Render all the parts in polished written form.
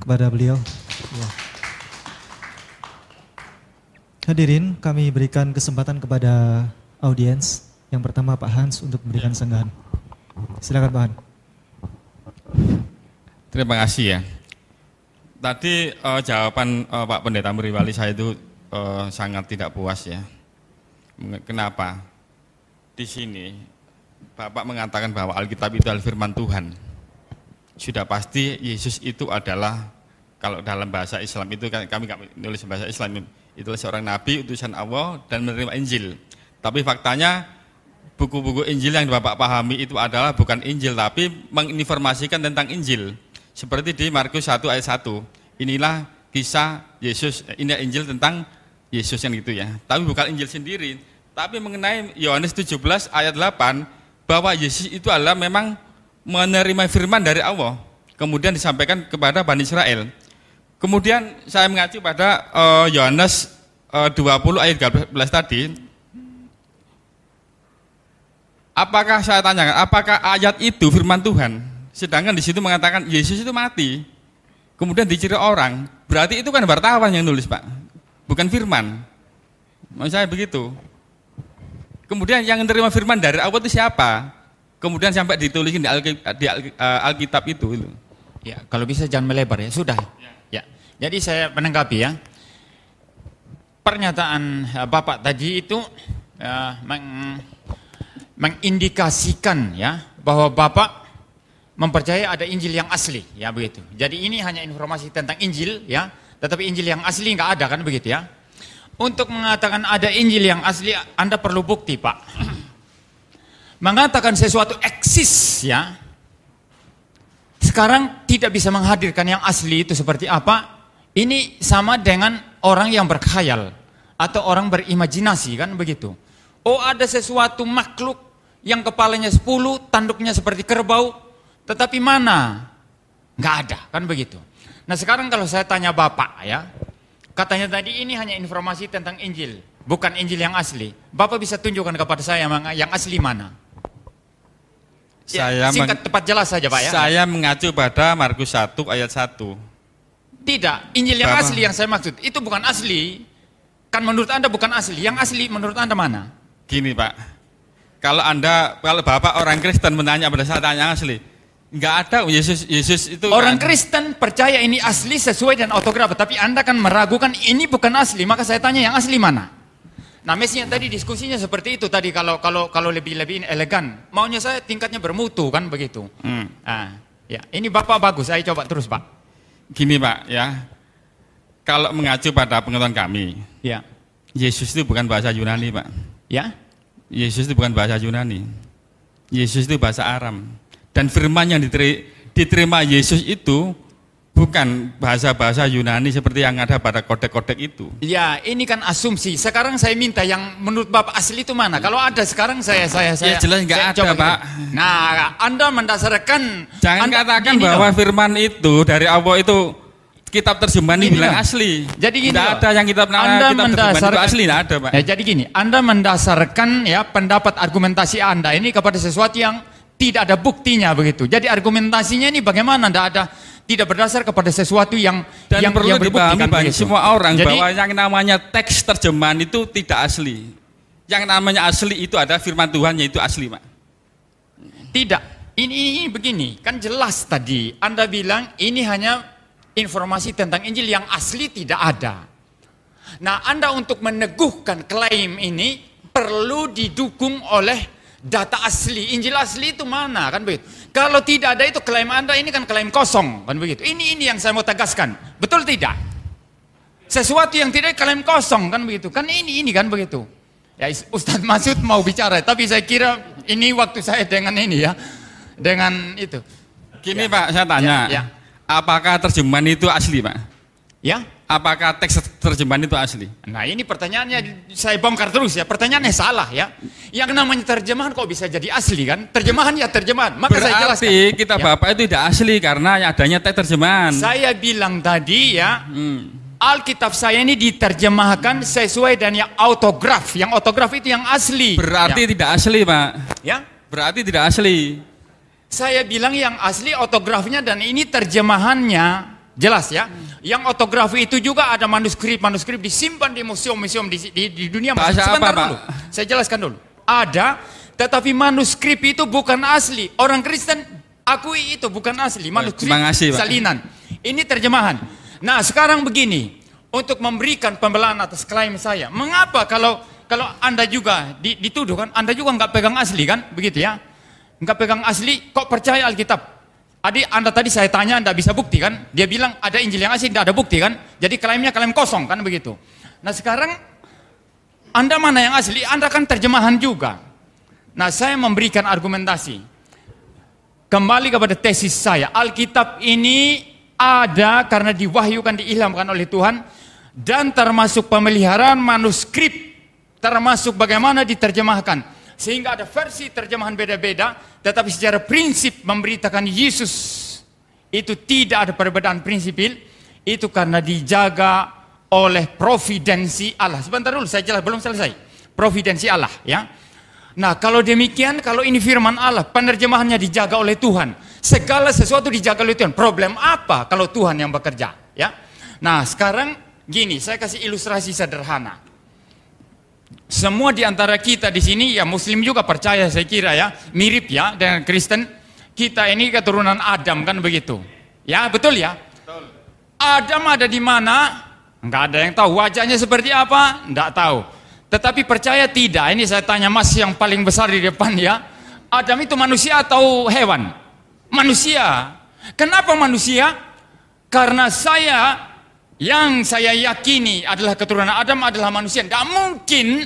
kepada beliau. Ya. Hadirin, kami berikan kesempatan kepada audiens. Yang pertama Pak Hans untuk memberikan sanggahan. Silakan Pak Hans. Terima kasih ya. Tadi jawaban Pak Pendeta Muriwali saya itu sangat tidak puas ya. Kenapa? Di sini Bapak mengatakan bahwa Alkitab itu adalah firman Tuhan. Sudah pasti Yesus itu adalah, kalau dalam bahasa Islam itu kami nulis bahasa Islam, itu seorang nabi utusan Allah dan menerima Injil. Tapi faktanya buku-buku Injil yang Bapak pahami itu adalah bukan Injil, tapi menginformasikan tentang Injil. Seperti di Markus 1 ayat 1, inilah kisah Yesus, ini Injil tentang Yesus yang gitu ya. Tapi bukan Injil sendiri, tapi mengenai Yohanes 17 ayat 8, bahwa Yesus itu adalah memang menerima firman dari Allah, kemudian disampaikan kepada Bani Israel. Kemudian saya mengacu pada Yohanes 20 ayat 13 tadi. Apakah saya tanyakan, apakah ayat itu firman Tuhan? Sedangkan di situ mengatakan Yesus itu mati, kemudian diciri orang, berarti itu kan wartawan yang nulis Pak, bukan firman. Maksud saya begitu. Kemudian yang menerima firman dari Allah itu siapa? Kemudian sampai ditulisin di Alkitab itu. Ya, kalau bisa jangan melebar ya, sudah. Ya. Jadi saya menanggapi ya. Pernyataan Bapak tadi itu mengindikasikan ya bahwa Bapak mempercayai ada Injil yang asli ya begitu. Jadi ini hanya informasi tentang Injil ya, tetapi Injil yang asli nggak ada kan begitu ya. Untuk mengatakan ada Injil yang asli Anda perlu bukti Pak. Mengatakan sesuatu eksis ya. Sekarang tidak bisa menghadirkan yang asli itu seperti apa? Ini sama dengan orang yang berkhayal atau orang berimajinasi kan begitu. Oh ada sesuatu makhluk yang kepalanya 10, tanduknya seperti kerbau, tetapi mana? Nggak ada, kan begitu. Nah sekarang kalau saya tanya Bapak ya, katanya tadi ini hanya informasi tentang Injil, bukan Injil yang asli. Bapak bisa tunjukkan kepada saya yang asli mana? Ya, singkat tepat jelas saja Pak ya. Saya mengacu pada Markus 1 ayat 1. Tidak, Injil yang asli yang saya maksud, itu bukan asli. Kan menurut Anda bukan asli, yang asli menurut Anda mana? Gini Pak, kalau Bapak orang Kristen menanya pada saya tanya asli, nggak ada Yesus itu. Orang Kristen percaya ini asli sesuai dengan autograf, tapi Anda kan meragukan ini bukan asli, maka saya tanya yang asli mana? Nah mestinya tadi diskusinya seperti itu tadi kalau lebih elegan, maunya saya tingkatnya bermutu kan begitu. Nah, ya ini Bapak bagus, saya coba terus Pak. Gini Pak ya, kalau mengacu pada pengetahuan kami, ya Yesus itu bukan bahasa Yunani Pak. Ya. Yesus itu bukan bahasa Yunani. Yesus itu bahasa Aram. Dan firman yang diterima Yesus itu bukan bahasa-bahasa Yunani seperti yang ada pada kodek-kodek itu. Ya, ini kan asumsi. Sekarang saya minta yang menurut Bapak asli itu mana? Kalau ada sekarang saya ya jelas nggak ada Pak. Nah, Anda mendasarkan. Jangan katakan bahwa firman itu dari Allah itu kitab terjemahan ini bilang asli. Jadi gini, tidak ada yang kitab terjemahan itu asli, tidak ada Pak. Ya, jadi gini, Anda mendasarkan ya pendapat argumentasi Anda ini kepada sesuatu yang tidak ada buktinya begitu. Jadi argumentasinya ini bagaimana? Tidak berdasar kepada sesuatu yang perlu dipahami bagi semua orang. Jadi, bahwa yang namanya teks terjemahan itu tidak asli. Yang namanya asli itu ada firman Tuhan, yaitu asli Pak. Tidak. Ini begini, kan jelas tadi Anda bilang ini hanya informasi tentang Injil yang asli tidak ada. Nah, Anda untuk meneguhkan klaim ini perlu didukung oleh data asli. Injil asli itu mana kan begitu? Kalau tidak ada itu klaim Anda ini kan klaim kosong kan begitu. Ini yang saya mau tegaskan. Betul tidak? Sesuatu yang tidak klaim kosong kan begitu. Kan ini kan begitu. Ya Ustadz Masud mau bicara, tapi saya kira ini waktu saya dengan ini ya. Dengan itu. Gini ya, Pak, saya tanya. Ya. Apakah terjemahan itu asli Pak? Ya. Apakah teks terjemahan itu asli? Nah ini pertanyaannya saya bongkar terus ya. Pertanyaannya salah ya. Yang namanya terjemahan kok bisa jadi asli kan? Terjemahan ya terjemahan. Maka berarti saya jelaskan. Berarti kitab ya. Bapak itu tidak asli karena adanya teks terjemahan. Saya bilang tadi ya. Alkitab saya ini diterjemahkan sesuai dengan yang autograf. Yang autograf itu yang asli. Berarti ya. tidak asli Pak. Ya. Berarti tidak asli. Saya bilang yang asli autografnya dan ini terjemahannya jelas ya. Yang ortografi itu juga ada manuskrip disimpan di museum-museum di dunia. Bahasa Sebentar apa, Pak? dulu, saya jelaskan dulu. Ada, tetapi manuskrip itu bukan asli. Orang Kristen akui itu bukan asli. Manuskrip Terima kasih, Pak. salinan. Ini terjemahan. Nah sekarang begini, untuk memberikan pembelaan atas klaim saya, mengapa kalau Anda juga dituduh kan, Anda juga nggak pegang asli kan, begitu ya? Nggak pegang asli, kok percaya Alkitab? Anda tadi saya tanya, Anda bisa bukti kan? Dia bilang ada Injil yang asli, tidak ada bukti kan? Jadi klaimnya klaim kosong kan begitu. Nah sekarang Anda mana yang asli? Anda kan terjemahan juga. Nah saya memberikan argumentasi. Kembali kepada tesis saya, Alkitab ini ada karena diwahyukan, diilhamkan oleh Tuhan, dan termasuk pemeliharaan manuskrip, termasuk bagaimana diterjemahkan, sehingga ada versi terjemahan beda-beda, tetapi secara prinsip memberitakan Yesus itu tidak ada perbedaan prinsipil. Itu karena dijaga oleh providensi Allah. Sebentar dulu, saya jelas, belum selesai. Providensi Allah ya. Nah kalau demikian, kalau ini firman Allah, penerjemahannya dijaga oleh Tuhan, segala sesuatu dijaga oleh Tuhan. Problem apa kalau Tuhan yang bekerja? Ya. Nah sekarang gini, saya kasih ilustrasi sederhana. Semua di antara kita di sini, ya Muslim juga percaya, saya kira ya, mirip ya dengan Kristen. Kita ini keturunan Adam kan begitu? Ya betul ya. Betul. Adam ada di mana? Enggak ada yang tahu. Wajahnya seperti apa? Enggak tahu. Tetapi percaya tidak? Ini saya tanya Mas yang paling besar di depan ya. Adam itu manusia atau hewan? Manusia. Kenapa manusia? Karena yang saya yakini adalah keturunan Adam adalah manusia. Tidak mungkin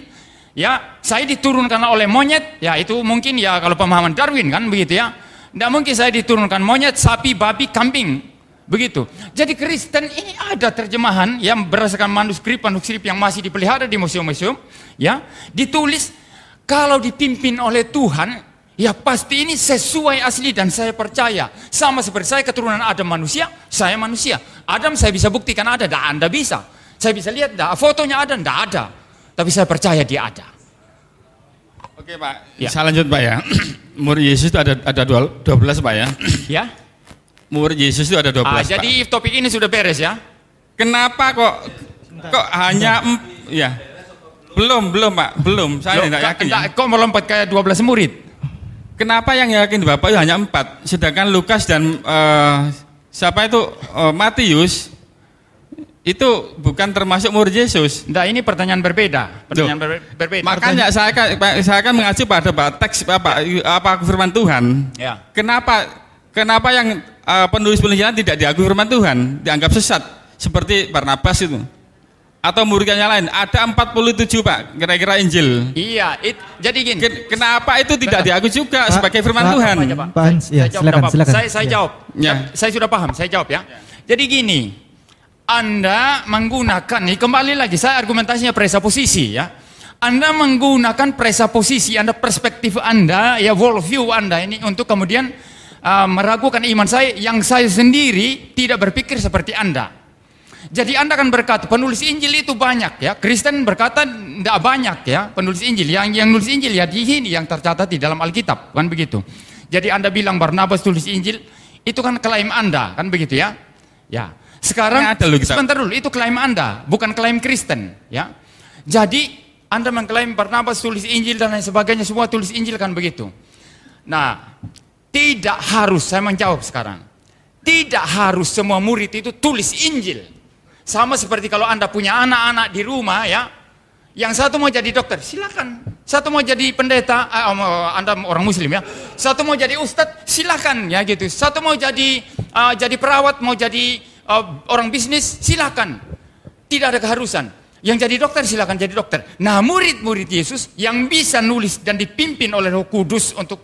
ya saya diturunkan oleh monyet. Ya itu mungkin ya kalau pemahaman Darwin kan begitu ya. Tidak mungkin saya diturunkan monyet, sapi, babi, kambing. Begitu. Jadi Kristen ini ada terjemahan yang berdasarkan manuskrip yang masih dipelihara di museum-museum, ya, ditulis kalau dipimpin oleh Tuhan, ya pasti ini sesuai asli dan saya percaya. Sama seperti saya keturunan Adam manusia, saya manusia. Adam saya bisa buktikan ada, Anda bisa. Saya bisa lihat, fotonya ada, enggak ada. Tapi saya percaya dia ada. Oke Pak, Ya. saya lanjut Pak ya. Murid Yesus itu ada 12 Pak ya. Ya. Murid Yesus itu ada 12 Pak. Jadi topik ini sudah beres ya. Kenapa kok hanya ya? Belum Pak, belum. Saya tidak yakin ya. Kok melompat kayak 12 murid? Kenapa yang yakin Bapak itu hanya 4? Sedangkan Lukas dan siapa itu Matius itu bukan termasuk murid Yesus. Nah, ini pertanyaan berbeda. Pertanyaan berbeda. Makanya saya akan mengacu pada teks apa firman Tuhan. Ya. Kenapa yang penulis penelitian tidak diakui firman Tuhan, dianggap sesat seperti Barnabas itu? Atau muridnya lain, ada 47 Pak, kira-kira Injil. Iya, jadi gini. Kenapa itu tidak diakui juga sebagai firman Tuhan? Pak Hans, ya, silakan. Saya jawab. Ya. Saya sudah paham, saya jawab ya. Jadi gini, Anda menggunakan, nih kembali lagi, saya argumentasinya presuposisi ya. Anda menggunakan presuposisi, Anda perspektif Anda, ya worldview Anda ini untuk kemudian meragukan iman saya yang saya sendiri tidak berpikir seperti Anda. Jadi Anda akan berkata penulis Injil itu banyak ya. Kristen berkata tidak banyak ya penulis Injil. Yang nulis Injil ya di sini yang tercatat di dalam Alkitab, kan begitu. Jadi Anda bilang Barnabas tulis Injil, itu kan klaim Anda, kan begitu ya. Ya. Sekarang sebentar dulu, itu klaim Anda, bukan klaim Kristen ya. Jadi Anda mengklaim Barnabas tulis Injil dan lain sebagainya, semua tulis Injil, kan begitu. Nah, tidak harus, saya menjawab sekarang, tidak harus semua murid itu tulis Injil. Sama seperti kalau Anda punya anak-anak di rumah ya, yang satu mau jadi dokter, silakan. Satu mau jadi pendeta, Anda orang Muslim ya. Satu mau jadi ustadz, silakan ya gitu. Satu mau jadi perawat, mau jadi orang bisnis, silakan. Tidak ada keharusan. Yang jadi dokter silakan jadi dokter. Nah, murid-murid Yesus yang bisa nulis dan dipimpin oleh Roh Kudus untuk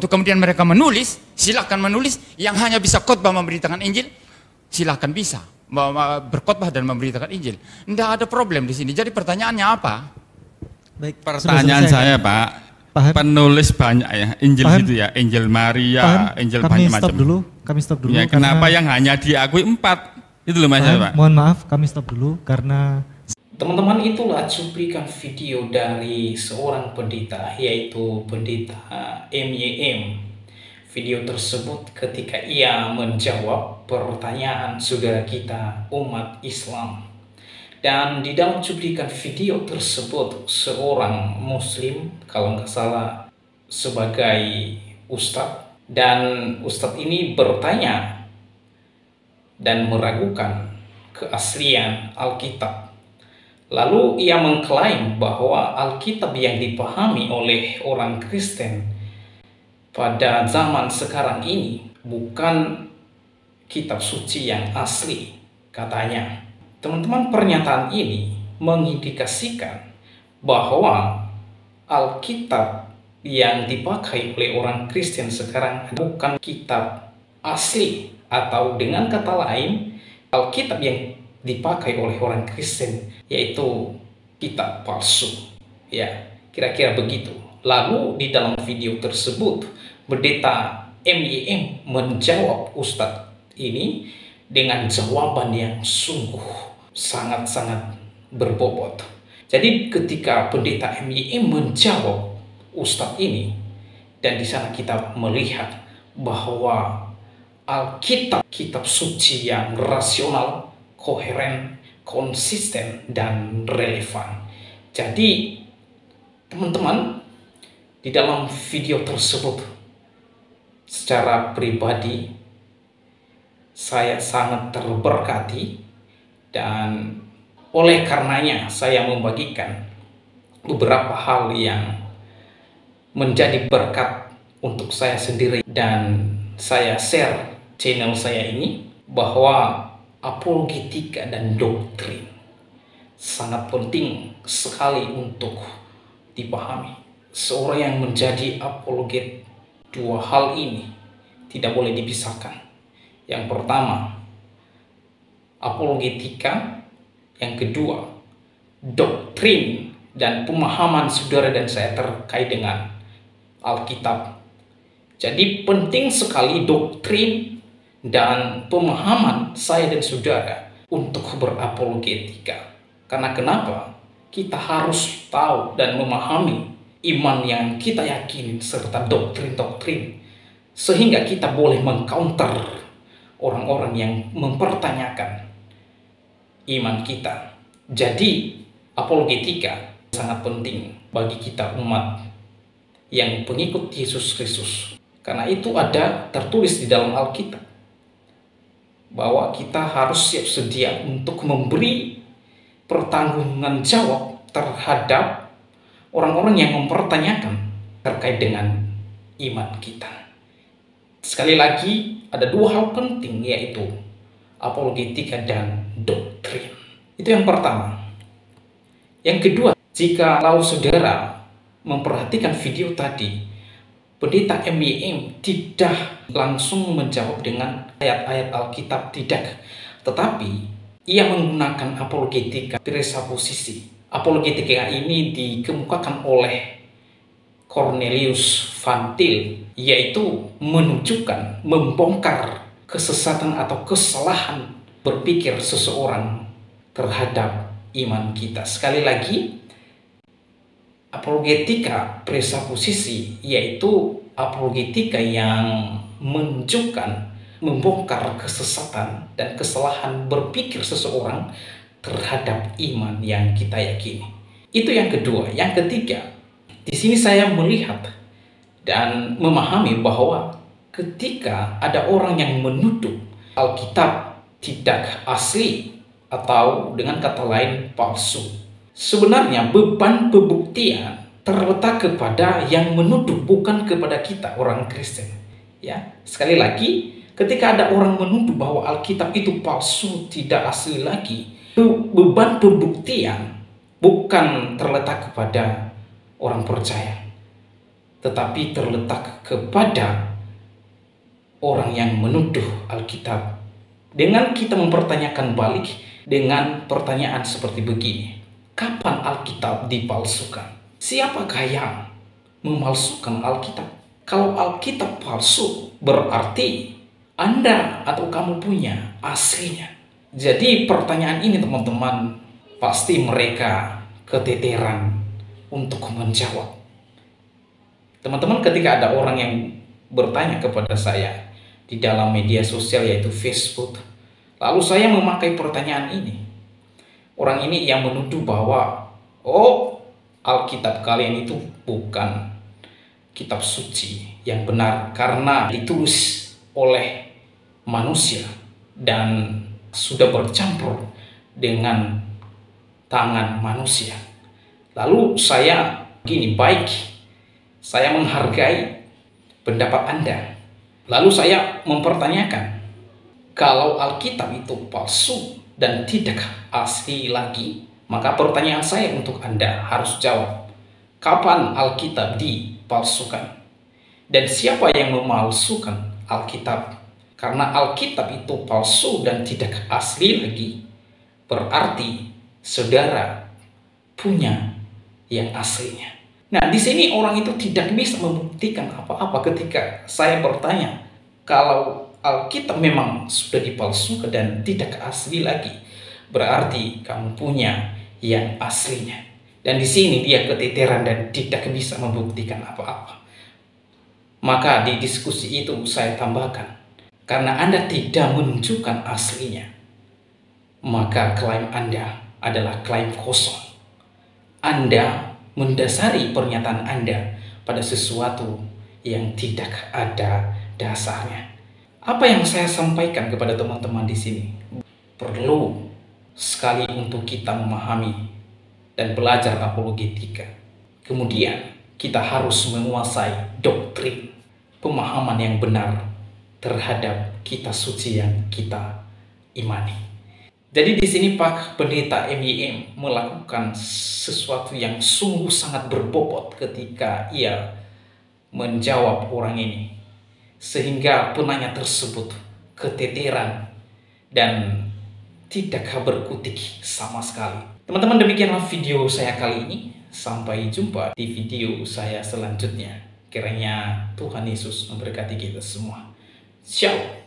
kemudian mereka menulis, silakan menulis. Yang hanya bisa khotbah memberitakan Injil, silakan bisa berkhotbah dan memberitakan Injil. Tidak ada problem di sini. Jadi pertanyaannya apa? Baik, pertanyaan saya Pak, penulis banyak ya Injil itu ya, Injil Maria, Injil banyak macam. Kami stop dulu. Ya, kenapa yang hanya diakui 4? Itu loh Mas Pak. Mohon maaf, kami stop dulu karena teman-teman, itulah cuplikan video dari seorang pendeta, yaitu pendeta MYM. video tersebut ketika ia menjawab pertanyaan saudara kita umat Islam. Dan di dalam cuplikan video tersebut, seorang muslim, kalau nggak salah sebagai ustadz, dan ustadz ini bertanya dan meragukan keaslian Alkitab. Lalu ia mengklaim bahwa Alkitab yang dipahami oleh orang Kristen pada zaman sekarang ini bukan kitab suci yang asli, katanya. Teman-teman, pernyataan ini mengindikasikan bahwa Alkitab yang dipakai oleh orang Kristen sekarang bukan kitab asli, atau dengan kata lain, Alkitab yang dipakai oleh orang Kristen yaitu kitab palsu. Ya, kira-kira begitu. Lalu di dalam video tersebut, Pendeta MYM menjawab ustadz ini dengan jawaban yang sungguh sangat-sangat berbobot. Jadi ketika Pendeta MYM menjawab ustadz ini, dan di sana kita melihat bahwa Alkitab, kitab suci yang rasional, koheren, konsisten, dan relevan. Jadi teman-teman, di dalam video tersebut secara pribadi saya sangat terberkati, dan oleh karenanya saya membagikan beberapa hal yang menjadi berkat untuk saya sendiri, dan saya share channel saya ini bahwa apologetika dan doktrin sangat penting sekali untuk dipahami. Seorang yang menjadi apologet, dua hal ini tidak boleh dipisahkan. Yang pertama, apologetika. Yang kedua, doktrin dan pemahaman saudara dan saya terkait dengan Alkitab. Jadi penting sekali doktrin dan pemahaman saya dan saudara untuk berapologetika. Karena kenapa? Kita harus tahu dan memahami iman yang kita yakini serta doktrin-doktrin, sehingga kita boleh mengcounter orang-orang yang mempertanyakan iman kita. Jadi apologetika sangat penting bagi kita umat yang pengikut Yesus Kristus. Karena itu ada tertulis di dalam Alkitab bahwa kita harus siap sedia untuk memberi pertanggungan jawab terhadap orang-orang yang mempertanyakan terkait dengan iman kita. Sekali lagi, ada dua hal penting, yaitu apologetika dan doktrin. Itu yang pertama. Yang kedua, jika saudara memperhatikan video tadi, Pendeta MYM tidak langsung menjawab dengan ayat-ayat Alkitab, tidak. Tetapi ia menggunakan apologetika presupposisi. Apologetika ini dikemukakan oleh Cornelius Van Til, yaitu menunjukkan, membongkar kesesatan atau kesalahan berpikir seseorang terhadap iman kita. Sekali lagi, apologetika presupposisi yaitu apologetika yang menunjukkan, membongkar kesesatan dan kesalahan berpikir seseorang terhadap iman yang kita yakini. Itu yang kedua. Yang ketiga, di sini saya melihat dan memahami bahwa ketika ada orang yang menuduh Alkitab tidak asli atau dengan kata lain palsu, sebenarnya beban pembuktian terletak kepada yang menuduh, bukan kepada kita orang Kristen. Ya, sekali lagi, ketika ada orang menuduh bahwa Alkitab itu palsu, tidak asli lagi, beban pembuktian bukan terletak kepada orang percaya, tetapi terletak kepada orang yang menuduh Alkitab. Dengan kita mempertanyakan balik dengan pertanyaan seperti begini: kapan Alkitab dipalsukan? Siapakah yang memalsukan Alkitab? Kalau Alkitab palsu, berarti Anda atau kamu punya aslinya. Jadi pertanyaan ini teman-teman, pasti mereka keteteran untuk menjawab. Teman-teman, ketika ada orang yang bertanya kepada saya di dalam media sosial yaitu Facebook. Lalu saya memakai pertanyaan ini. Orang ini yang menuduh bahwa Alkitab kalian itu bukan kitab suci yang benar karena ditulis oleh manusia dan sudah bercampur dengan tangan manusia. Lalu saya gini, baik, saya menghargai pendapat Anda. Lalu saya mempertanyakan, kalau Alkitab itu palsu dan tidak asli lagi, maka pertanyaan saya untuk Anda harus jawab, kapan Alkitab dipalsukan? Dan siapa yang memalsukan Alkitab? Karena Alkitab itu palsu dan tidak asli lagi, berarti saudara punya yang aslinya. Nah, di sini orang itu tidak bisa membuktikan apa-apa ketika saya bertanya, kalau Alkitab memang sudah dipalsukan dan tidak asli lagi, berarti kamu punya yang aslinya. Dan di sini dia keteteran dan tidak bisa membuktikan apa-apa. Maka di diskusi itu saya tambahkan, karena Anda tidak menunjukkan aslinya, maka klaim Anda adalah klaim kosong. Anda mendasari pernyataan Anda pada sesuatu yang tidak ada dasarnya. Apa yang saya sampaikan kepada teman-teman di sini perlu sekali untuk kita memahami dan belajar apologetika. Kemudian kita harus menguasai doktrin, pemahaman yang benar terhadap kitab suci yang kita imani. Jadi di sini Pak Pendeta MYM melakukan sesuatu yang sungguh sangat berbobot ketika ia menjawab orang ini, sehingga penanya tersebut keteteran dan tidak berkutik sama sekali. Teman-teman, demikianlah video saya kali ini. Sampai jumpa di video saya selanjutnya. Kiranya Tuhan Yesus memberkati kita semua. Shalom.